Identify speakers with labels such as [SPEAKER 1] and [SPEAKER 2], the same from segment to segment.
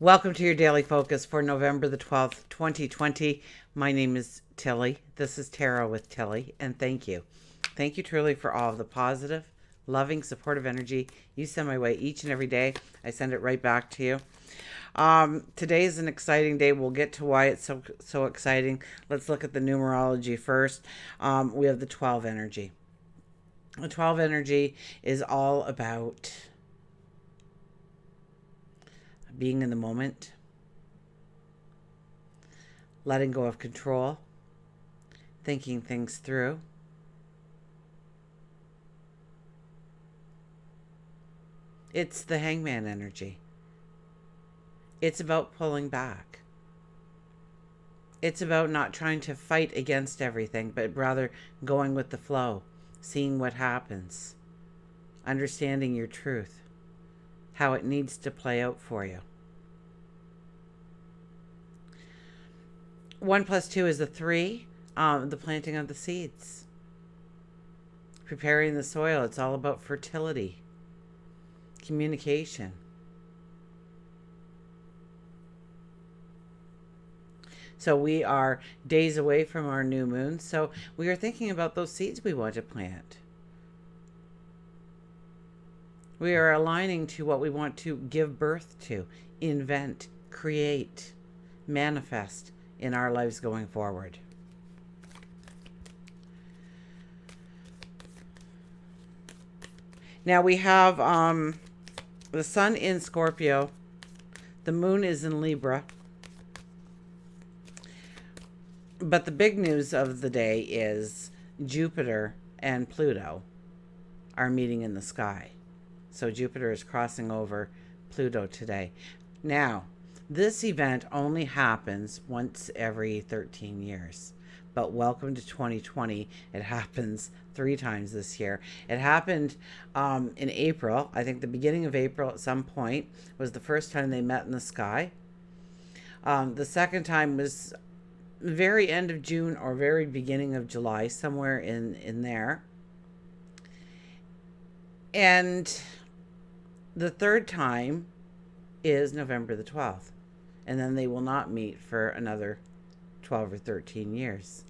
[SPEAKER 1] Welcome to your daily focus for November the 12th, 2020. My name is Tilly. This is Tarot with Tilly, and thank you. Thank you truly for all of the positive, loving, supportive energy you send my way each and every day. I send it right back to you. Today is an exciting day. We'll get to why it's so exciting. Let's look at the numerology first. We have the 12 energy. The 12 energy is all about being in the moment, letting go of control, thinking things through. It's the hangman energy. It's about pulling back. It's about not trying to fight against everything, but rather going with the flow, seeing what happens, understanding your truth, how it needs to play out for you. 1 + 2 is a 3, the planting of the seeds. Preparing the soil, it's all about fertility, communication. So we are days away from our new moon, so we are thinking about those seeds we want to plant. We are aligning to what we want to give birth to, invent, create, manifest in our lives going forward. Now we have the sun in Scorpio, the moon is in Libra, but the big news of the day is Jupiter and Pluto are meeting in the sky. So Jupiter is crossing over Pluto today. Now, this event only happens once every 13 years. But welcome to 2020. It happens 3 times this year. It happened in April. I think the beginning of April at some point was the first time they met in the sky. The second time was very end of June or very beginning of July, somewhere in there. And the third time is November the 12th. And then they will not meet for another 12 or 13 years.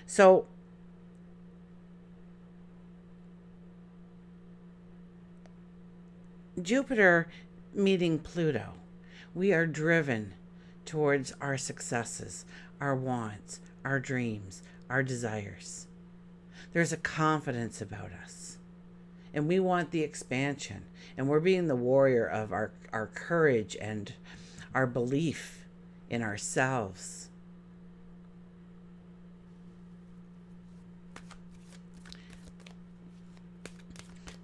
[SPEAKER 1] So Jupiter meeting Pluto, we are driven towards our successes, our wants, our dreams, our desires. There's a confidence about us. And we want the expansion. And we're being the warrior of our courage and our belief in ourselves.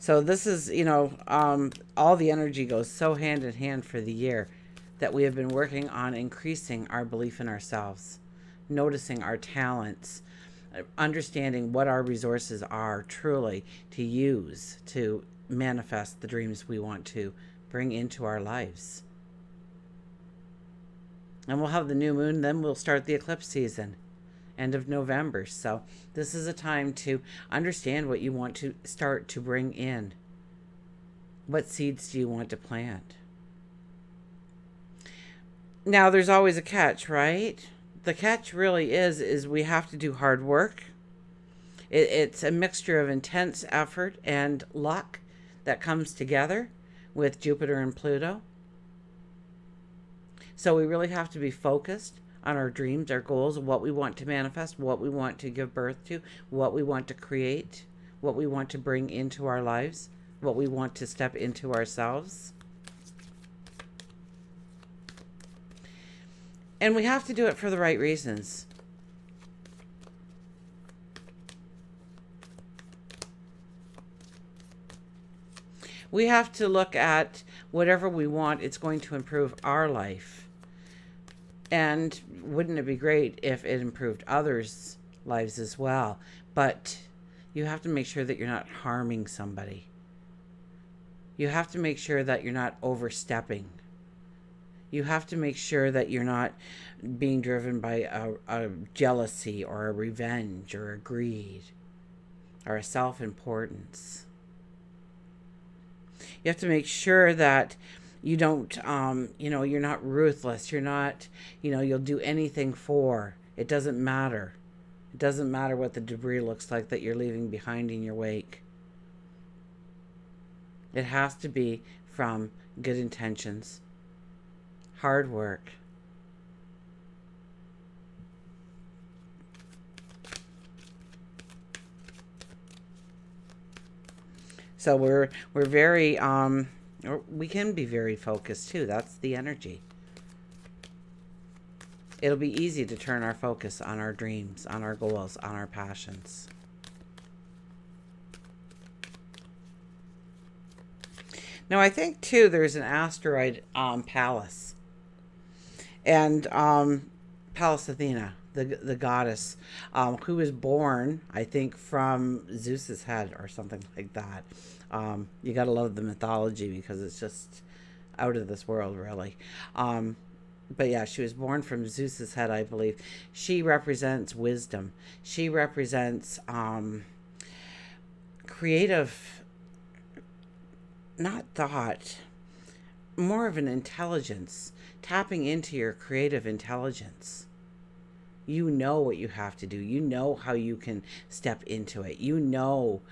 [SPEAKER 1] So this is, all the energy goes so hand in hand for the year that we have been working on increasing our belief in ourselves, noticing our talents, understanding what our resources are truly to use to manifest the dreams we want to bring into our lives. And we'll have the new moon, then we'll start the eclipse season, end of November. So this is a time to understand what you want to start to bring in. What seeds do you want to plant? Now, there's always a catch, right? The catch really is we have to do hard work. It's a mixture of intense effort and luck that comes together with Jupiter and Pluto. So we really have to be focused on our dreams, our goals, what we want to manifest, what we want to give birth to, what we want to create, what we want to bring into our lives, what we want to step into ourselves. And we have to do it for the right reasons. We have to look at whatever we want, it's going to improve our life. And wouldn't it be great if it improved others' lives as well? But you have to make sure that you're not harming somebody. You have to make sure that you're not overstepping. You have to make sure that you're not being driven by a jealousy or a revenge or a greed or a self-importance. You have to make sure that You don't, you're not ruthless. You're not, you'll do anything for. It doesn't matter. It doesn't matter what the debris looks like that you're leaving behind in your wake. It has to be from good intentions, hard work. So we're very we can be very focused too. That's the energy. It'll be easy to turn our focus on our dreams, on our goals, on our passions. Now I think too there's an asteroid Pallas, and Pallas Athena, the goddess, who was born, I think, from Zeus's head or something like that. You gotta love the mythology because it's just out of this world, really. But yeah, she was born from Zeus's head, I believe. She represents wisdom. She represents creative, not thought, more of an intelligence, tapping into your creative intelligence. You know what you have to do. You know how you can step into it. You know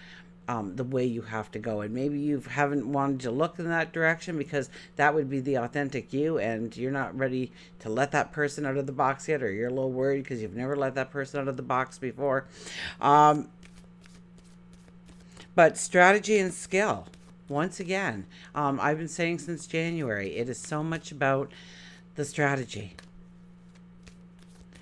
[SPEAKER 1] the way you have to go. And maybe you haven't wanted to look in that direction because that would be the authentic you, and you're not ready to let that person out of the box yet, or you're a little worried because you've never let that person out of the box before. But strategy and skill, once again, I've been saying since January, it is so much about the strategy.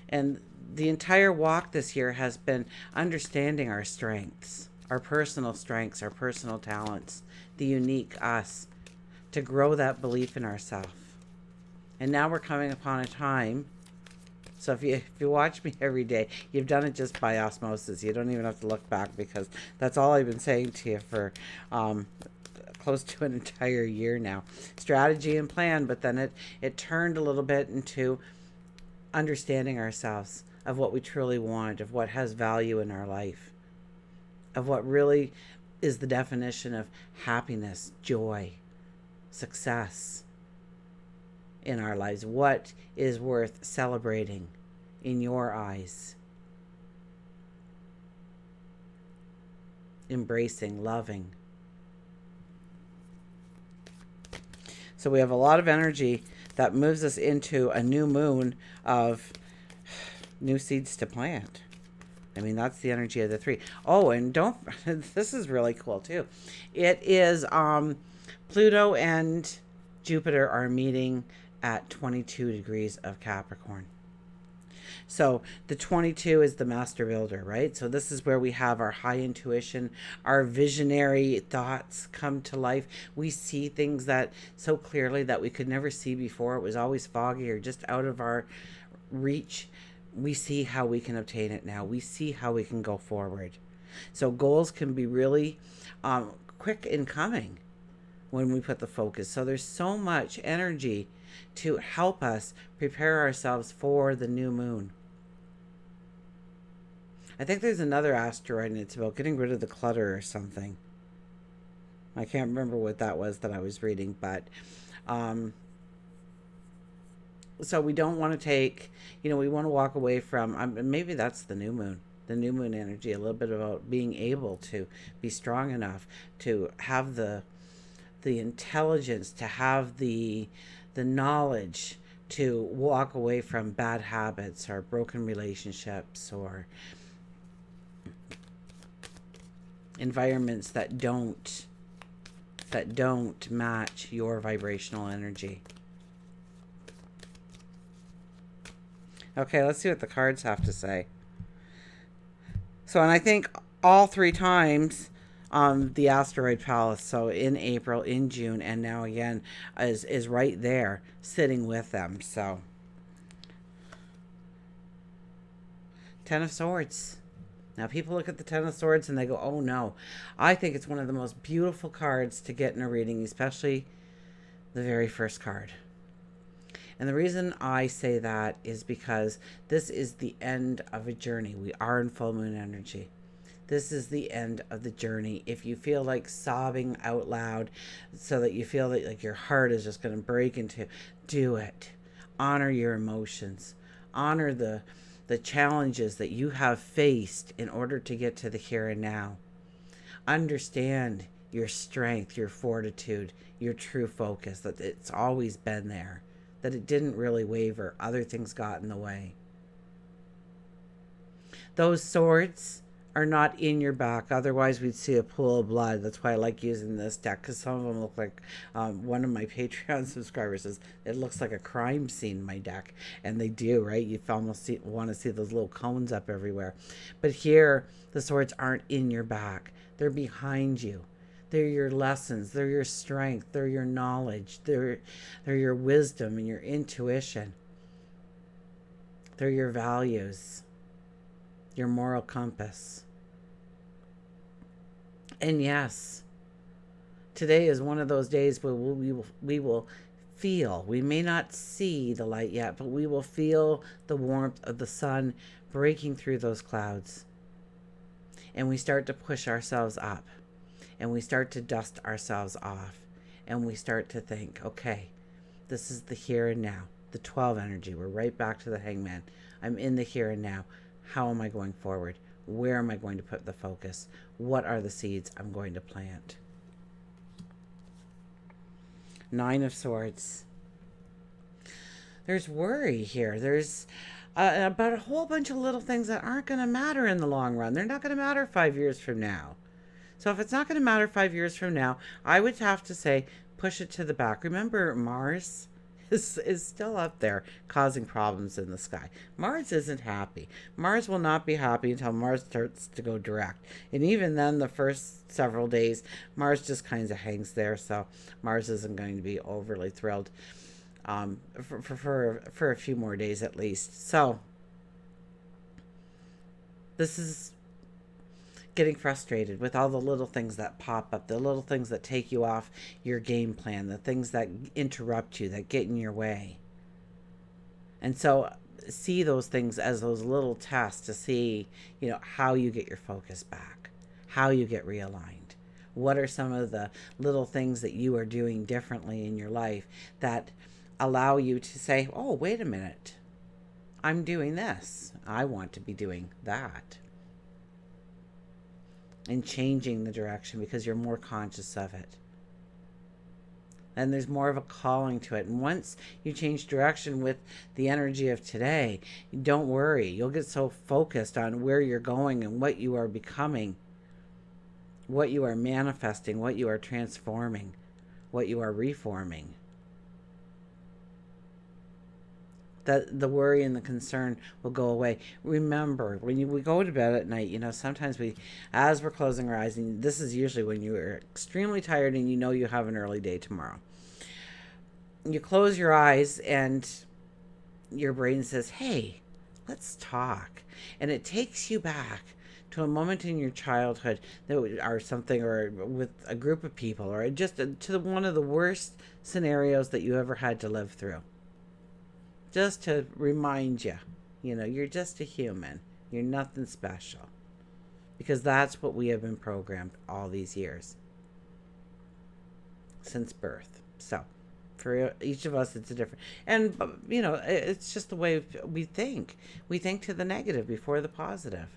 [SPEAKER 1] And the entire walk this year has been understanding our strengths, our personal strengths, our personal talents, the unique us, to grow that belief in ourselves. And now we're coming upon a time. So if you watch me every day, you've done it just by osmosis. You don't even have to look back, because that's all I've been saying to you for close to an entire year now. Strategy and plan, but then it turned a little bit into understanding ourselves, of what we truly want, of what has value in our life, of what really is the definition of happiness, joy, success in our lives. What is worth celebrating in your eyes? Embracing, loving. So we have a lot of energy that moves us into a new moon of new seeds to plant. I mean, that's the energy of the three. Oh, and this is really cool too. It is Pluto and Jupiter are meeting at 22 degrees of Capricorn. So the 22 is the master builder, right? So this is where we have our high intuition, our visionary thoughts come to life. We see things that so clearly that we could never see before. It was always foggy or just out of our reach. We see how we can obtain it now. We see how we can go forward. So goals can be really quick in coming when we put the focus. So there's so much energy to help us prepare ourselves for the new moon. I think there's another asteroid and it's about getting rid of the clutter or something. I can't remember what that was that I was reading, but so we don't want to take, we want to walk away from, maybe that's the new moon energy, a little bit about being able to be strong enough to have the intelligence, to have the knowledge to walk away from bad habits or broken relationships or environments that don't match your vibrational energy. Okay, let's see what the cards have to say. So, and I think all three times the asteroid Pallas, so in April, in June, and now again is right there sitting with them. So 10 of Swords. Now people look at the 10 of Swords and they go, oh no. I think it's one of the most beautiful cards to get in a reading, especially the very first card. And the reason I say that is because this is the end of a journey. We are in full moon energy. This is the end of the journey. If you feel like sobbing out loud so that you feel that like your heart is just going to break into, do it. Honor your emotions. Honor the challenges that you have faced in order to get to the here and now. Understand your strength, your fortitude, your true focus, that it's always been there, that it didn't really waver. Other things got in the way. Those swords are not in your back. Otherwise, we'd see a pool of blood. That's why I like using this deck, because some of them look like, one of my Patreon subscribers says, it looks like a crime scene, my deck. And they do, right? You almost want to see those little cones up everywhere. But here, the swords aren't in your back. They're behind you. They're your lessons. They're your strength. They're your knowledge. They're your wisdom and your intuition. They're your values, your moral compass. And yes, today is one of those days where we will feel, we may not see the light yet, but we will feel the warmth of the sun breaking through those clouds. And we start to push ourselves up. And we start to dust ourselves off. And we start to think, okay, this is the here and now. The 12 energy. We're right back to the hangman. I'm in the here and now. How am I going forward? Where am I going to put the focus? What are the seeds I'm going to plant? 9 of Swords. There's worry here. There's about a whole bunch of little things that aren't going to matter in the long run. They're not going to matter 5 years from now. So if it's not going to matter 5 years from now, I would have to say push it to the back. Remember, Mars is still up there causing problems in the sky. Mars isn't happy. Mars will not be happy until Mars starts to go direct. And even then, the first several days, Mars just kind of hangs there. So Mars isn't going to be overly thrilled for a few more days at least. So this is getting frustrated with all the little things that pop up, the little things that take you off your game plan, the things that interrupt you, that get in your way. And so see those things as those little tests to see, how you get your focus back, how you get realigned. What are some of the little things that you are doing differently in your life that allow you to say, oh, wait a minute, I'm doing this. I want to be doing that. And changing the direction because you're more conscious of it. And there's more of a calling to it. And once you change direction with the energy of today, don't worry. You'll get so focused on where you're going and what you are becoming, what you are manifesting, what you are transforming, what you are reforming, that the worry and the concern will go away. Remember, when we go to bed at night, sometimes as we're closing our eyes, and this is usually when you are extremely tired and you have an early day tomorrow, you close your eyes and your brain says, hey, let's talk. And it takes you back to a moment in your childhood or something, or with a group of people, or just to one of the worst scenarios that you ever had to live through. Just to remind you, you're just a human. You're nothing special. Because that's what we have been programmed all these years. Since birth. So, for each of us, it's a different... And, it's just the way we think. We think to the negative before the positive.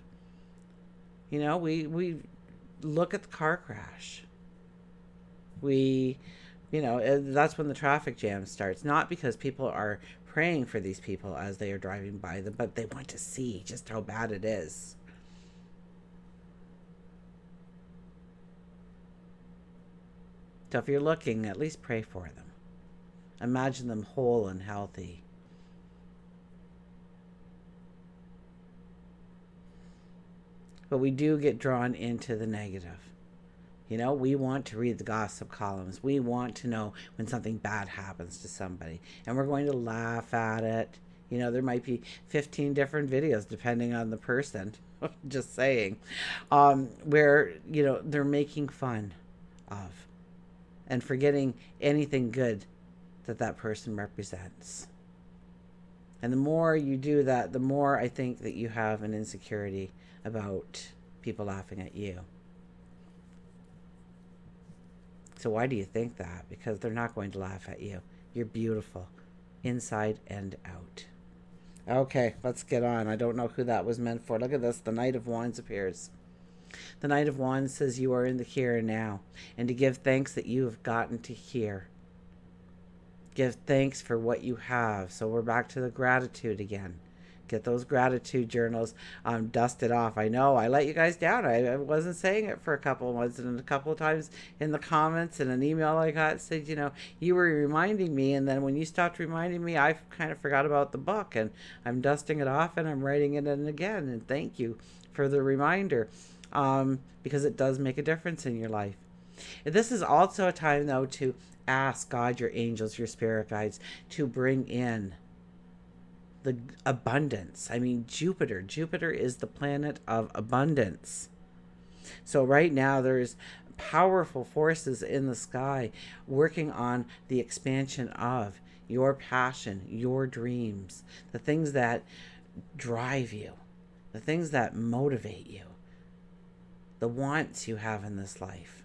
[SPEAKER 1] We look at the car crash. That's when the traffic jam starts. Not because people are praying for these people as they are driving by them, but they want to see just how bad it is. So if you're looking, at least pray for them. Imagine them whole and healthy. But we do get drawn into the negative. We want to read the gossip columns. We want to know when something bad happens to somebody. And we're going to laugh at it. There might be 15 different videos depending on the person. Just saying. Where, they're making fun of and forgetting anything good that person represents. And the more you do that, the more I think that you have an insecurity about people laughing at you. So why do you think that? Because they're not going to laugh at you. You're beautiful, inside and out. Okay, let's get on. I don't know who that was meant for. Look at this. The Knight of Wands appears. The Knight of Wands says you are in the here and now, and to give thanks that you have gotten to here. Give thanks for what you have. So we're back to the gratitude again. Get those gratitude journals dusted off. I know I let you guys down. I wasn't saying it for a couple of months, and a couple of times in the comments and an email I got said, you were reminding me, and then when you stopped reminding me, I kind of forgot about the book, and I'm dusting it off and I'm writing it in again. And thank you for the reminder, because it does make a difference in your life. This is also a time, though, to ask God, your angels, your spirit guides, to bring in the abundance. I mean, Jupiter is the planet of abundance. So right now there's powerful forces in the sky working on the expansion of your passion, your dreams, the things that drive you, the things that motivate you, the wants you have in this life.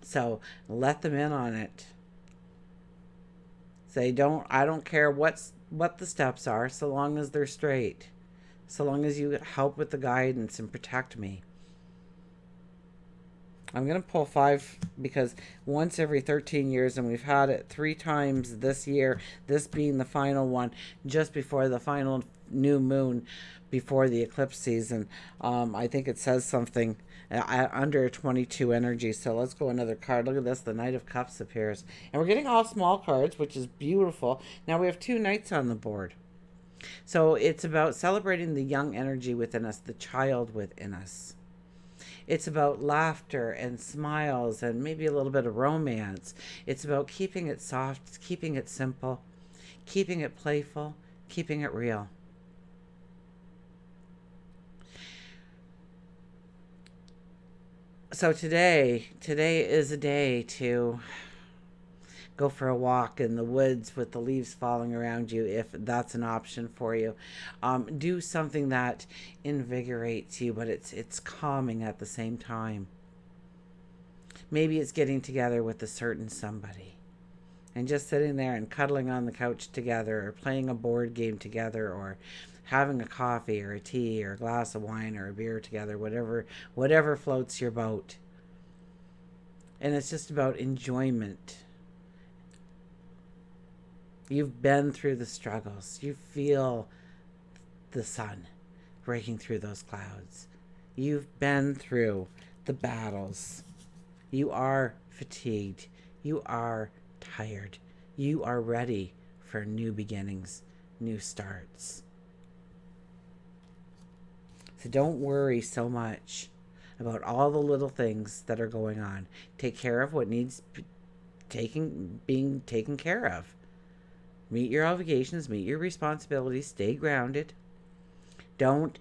[SPEAKER 1] So let them in on it. Say, I don't care what the steps are, so long as they're straight. So long as you help with the guidance and protect me. I'm going to pull 5 because once every 13 years, and we've had it 3 times this year, this being the final one, just before the final new moon, before the eclipse season. I think it says something under 22 energy. So let's go another card. Look at this. The Knight of Cups appears. And we're getting all small cards, which is beautiful. Now we have 2 knights on the board. So it's about celebrating the young energy within us, the child within us. It's about laughter and smiles and maybe a little bit of romance. It's about keeping it soft, keeping it simple, keeping it playful, keeping it real. So today is a day to go for a walk in the woods with the leaves falling around you, if that's an option for you. Do something that invigorates you, but it's calming at the same time. Maybe it's getting together with a certain somebody and just sitting there and cuddling on the couch together, or playing a board game together, or having a coffee or a tea or a glass of wine or a beer together, whatever floats your boat. And it's just about enjoyment. You've been through the struggles. You feel the sun breaking through those clouds. You've been through the battles. You are fatigued. You are tired. You are ready for new beginnings, new starts. So don't worry so much about all the little things that are going on. Take care of what needs being taken care of. Meet your obligations, meet your responsibilities, stay grounded. Don't,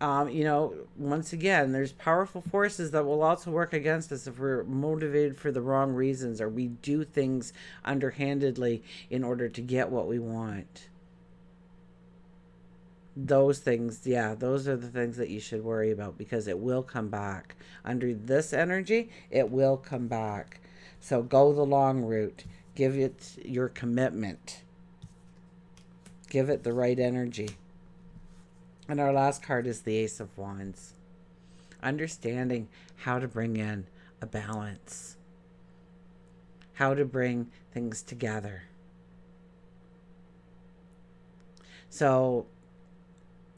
[SPEAKER 1] once again, there's powerful forces that will also work against us if we're motivated for the wrong reasons, or we do things underhandedly in order to get what we want. Those things, those are the things that you should worry about, because it will come back. Under this energy, it will come back. So go the long route. Give it your commitment. Give it the right energy. And our last card is the Ace of Wands. Understanding how to bring in a balance. How to bring things together. So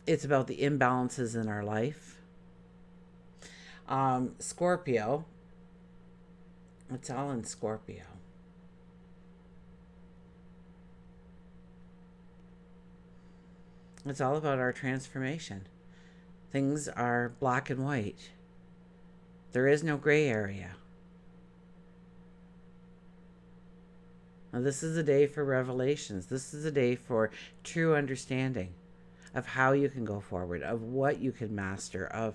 [SPEAKER 1] it's about the imbalances in our life. Scorpio. It's all in Scorpio. It's all about our transformation. Things are black and white. There is no gray area. Now, this is a day for revelations. This is a day for true understanding of how you can go forward, of what you can master, of,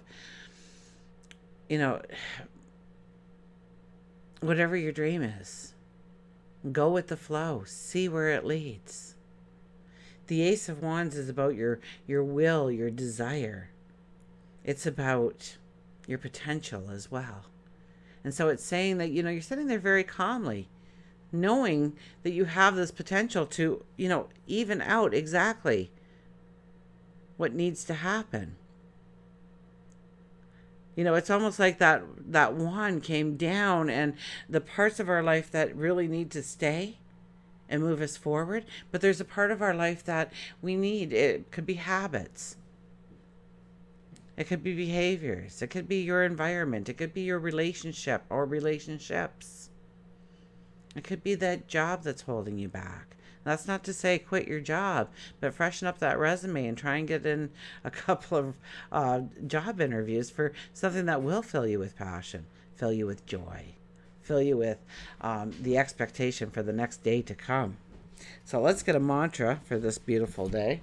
[SPEAKER 1] whatever your dream is. Go with the flow. See where it leads. The Ace of Wands is about your will, your desire. It's about your potential as well. And so it's saying that, you're sitting there very calmly, knowing that you have this potential to, even out exactly what needs to happen. It's almost like that wand came down, and the parts of our life that really need to stay and move us forward. But there's a part of our life that we need. It could be habits. It could be behaviors. It could be your environment. It could be your relationship or relationships. It could be that job that's holding you back. That's not to say quit your job, but freshen up that resume and try and get in a couple of job interviews for something that will fill you with passion, fill you with joy, fill you with the expectation for the next day to come. So let's get a mantra for this beautiful day.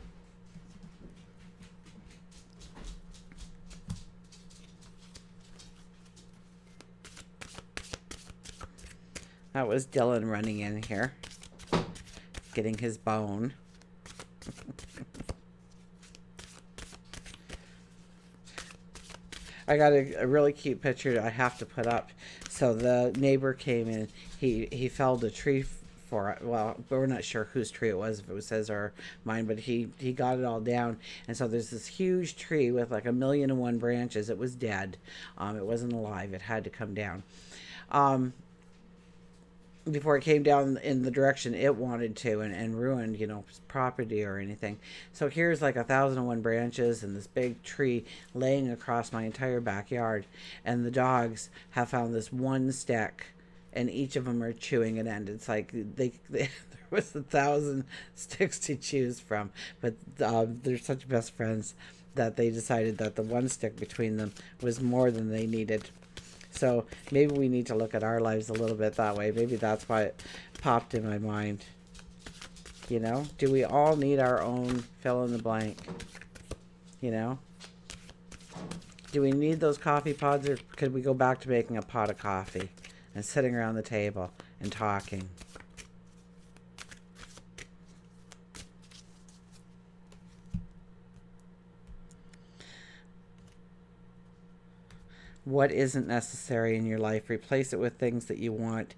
[SPEAKER 1] That was Dylan running in here, getting his bone. I got a really cute picture I have to put up. So the neighbor came in. He felled a tree for it. Well, we're not sure whose tree it was, if it was his or mine, but he got it all down. And so there's this huge tree with like 1,000,001 branches. It was dead. It wasn't alive. It had to come down. Before it came down in the direction it wanted to, and ruined, property or anything. So here's like 1,001 branches and this big tree laying across my entire backyard. And the dogs have found this one stick, and each of them are chewing an end. It's like they there was 1,000 sticks to choose from, but they're such best friends that they decided that the one stick between them was more than they needed. So maybe we need to look at our lives a little bit that way. Maybe that's why it popped in my mind. Do we all need our own fill in the blank? Do we need those coffee pods, or could we go back to making a pot of coffee and sitting around the table and talking? What isn't necessary in your life, replace it with things that you want.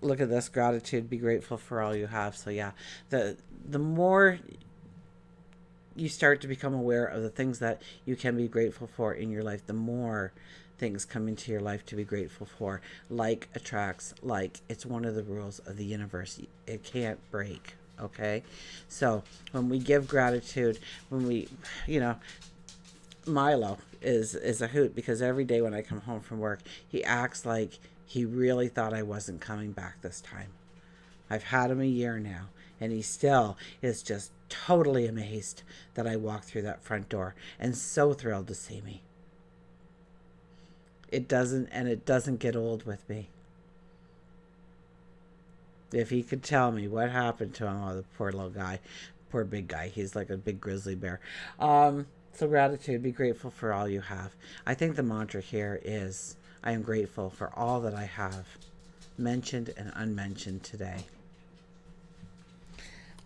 [SPEAKER 1] Look at this: gratitude, be grateful for all you have. So yeah, the more you start to become aware of the things that you can be grateful for in your life, the more things come into your life to be grateful for. Like attracts like. It's one of the rules of the universe. It can't break. Okay, so when we give gratitude, when we, Milo is a hoot, because every day when I come home from work, he acts like he really thought I wasn't coming back this time. I've had him a year now, and he still is just totally amazed that I walked through that front door, and so thrilled to see me. It doesn't get old with me. If he could tell me what happened to him, oh, the poor little guy, poor big guy. He's like a big grizzly bear. So gratitude, be grateful for all you have. I think the mantra here is, I am grateful for all that I have, mentioned and unmentioned today.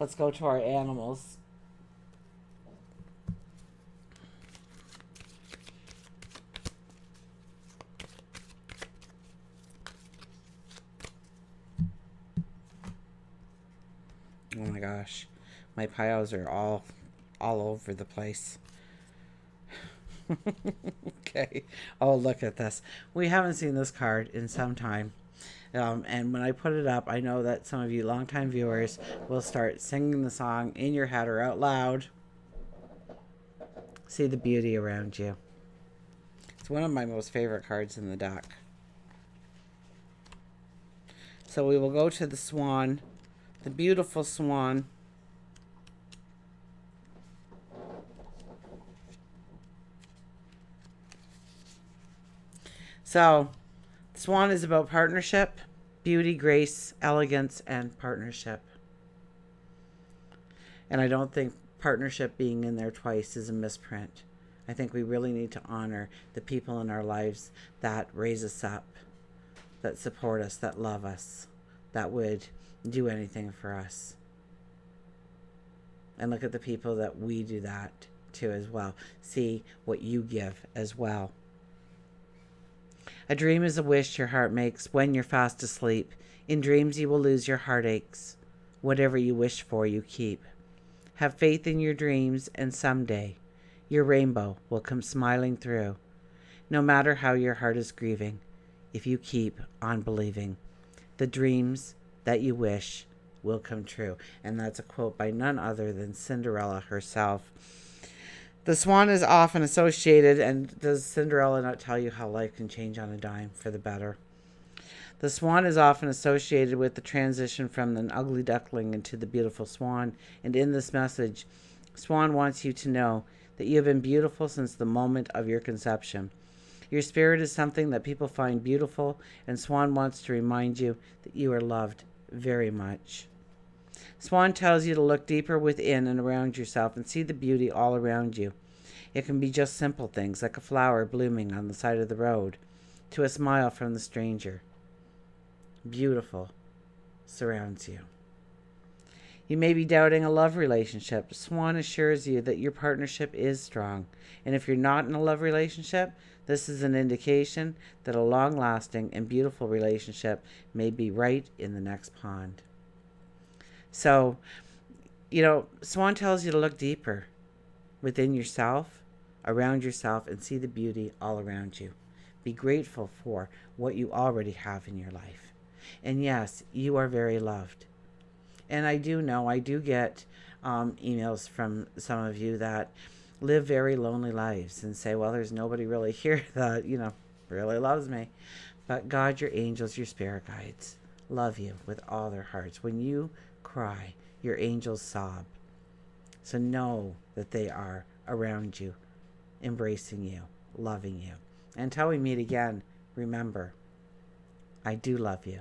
[SPEAKER 1] Let's go to our animals. Oh my gosh, my piles are all over the place. Okay. Oh, look at this. We haven't seen this card in some time. And when I put it up, I know that some of you longtime viewers will start singing the song in your head or out loud. See the beauty around you. It's one of my most favorite cards in the deck. So we will go to the swan, the beautiful swan. So, swan is about partnership, beauty, grace, elegance, and partnership. And I don't think partnership being in there twice is a misprint. I think we really need to honor the people in our lives that raise us up, that support us, that love us, that would do anything for us. And look at the people that we do that to as well. See what you give as well. A dream is a wish your heart makes when you're fast asleep. In dreams you will lose your heartaches. Whatever you wish for, you keep. Have faith in your dreams, and someday your rainbow will come smiling through. No matter how your heart is grieving, if you keep on believing, the dreams that you wish will come true. And that's a quote by none other than Cinderella herself. The swan is often associated, and does Cinderella not tell you how life can change on a dime for the better? The swan is often associated with the transition from an ugly duckling into the beautiful swan. And in this message, Swan wants you to know that you have been beautiful since the moment of your conception. Your spirit is something that people find beautiful, and Swan wants to remind you that you are loved very much. Swan tells you to look deeper within and around yourself and see the beauty all around you. It can be just simple things like a flower blooming on the side of the road to a smile from the stranger. Beautiful surrounds you. You may be doubting a love relationship. Swan assures you that your partnership is strong. And if you're not in a love relationship, this is an indication that a long-lasting and beautiful relationship may be right in the next pond. So, Swan tells you to look deeper within yourself, around yourself, and see the beauty all around you. Be grateful for what you already have in your life. And yes, you are very loved. And I do get emails from some of you that live very lonely lives and say, well, there's nobody really here that, really loves me. But God, your angels, your spirit guides love you with all their hearts. When you cry, your angels sob. So know that they are around you, embracing you, loving you. Until we meet again, remember, I do love you.